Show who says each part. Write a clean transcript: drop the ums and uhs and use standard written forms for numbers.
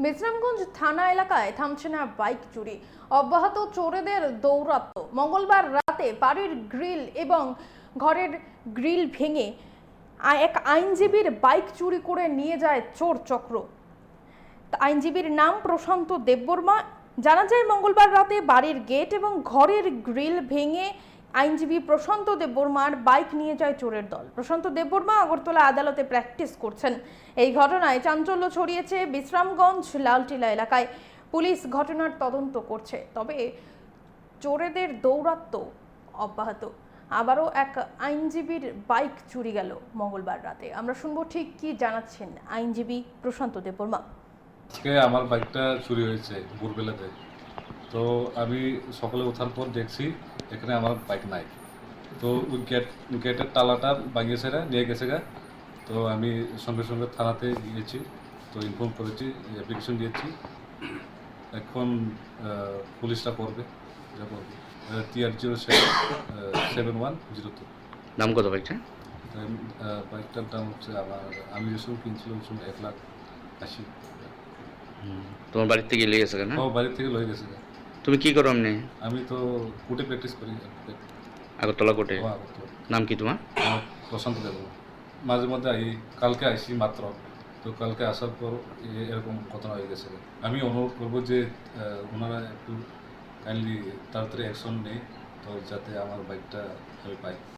Speaker 1: বিশ্রামগঞ্জ থানা এলাকায় থামছে না বাইক চুরি, অব্যাহত চোরেদের দৌরাত্ম্য। মঙ্গলবার রাতে বাড়ির গ্রিল এবং ঘরের গ্রিল ভেঙে এক আইনজীবীর বাইক চুরি করে নিয়ে যায় চোর চক্র। আইনজীবীর নাম প্রশান্ত দেববর্মা। জানা যায় মঙ্গলবার রাতে বাড়ির গেট এবং ঘরের গ্রিল ভেঙে আইনজীবী প্রশান্ত দেববর্মার বাইক নিয়ে যায় চোরের দল। প্রশান্ত দেববর্মা আগরতলা আদালতে প্র্যাকটিস করছেন। এই ঘটনায় চাঞ্চল্য ছড়িয়েছে বিশ্রামগঞ্জ লালটিলা এলাকায়। পুলিশ ঘটনার তদন্ত করছে, তবে চোরেদের দৌরাত্ম্য অব্যাহত। আবারও এক আইনজীবীর বাইক চুরি গেল মঙ্গলবার রাতে। আমরা শুনবো ঠিক কি জানাচ্ছেন আইনজীবী প্রশান্ত দেববর্মা।
Speaker 2: আজকে আমার বাইকটা চুরি হয়েছে ভোরবেলাতে। তো আমি সকালে ওঠার পর দেখছি এখানে আমার বাইক নাই। তো ওই গেটের তালাটা ভাঙিয়েছে নিয়ে গেছে গা। তো আমি সঙ্গে সঙ্গে থানাতে গিয়েছি, তো ইনফর্ম করেছি, অ্যাপ্লিকেশন দিয়েছি। এখন পুলিশটা করবে যা করবে। TR077102।
Speaker 3: দাম কত বাইকটা?
Speaker 2: বাইকটার দাম হচ্ছে আমার, আমি যে সময় কিনছিলাম ওই সময় 1,80,000।
Speaker 3: তোমার বাড়ির থেকে লিয়ে গেছে না?
Speaker 2: বাড়ির থেকে লয়ে গেছে।
Speaker 3: তুমি কি করো এমনি?
Speaker 2: আমি তো কোর্টে প্র্যাকটিস করি।
Speaker 3: আগরতলা কোর্টে। নাম কি তোমার?
Speaker 2: প্রশান্ত দেব। মাঝে মধ্যে কালকে আসি মাত্র। তো কালকে আসার পর এরকম ঘটনা হয়ে গেছে। আমি অনুরোধ করবো যে ওনারা একটু কাইন্ডলি তাড়াতাড়ি অ্যাকশন নেই, তো যাতে আমার বাইকটা আমি পাই।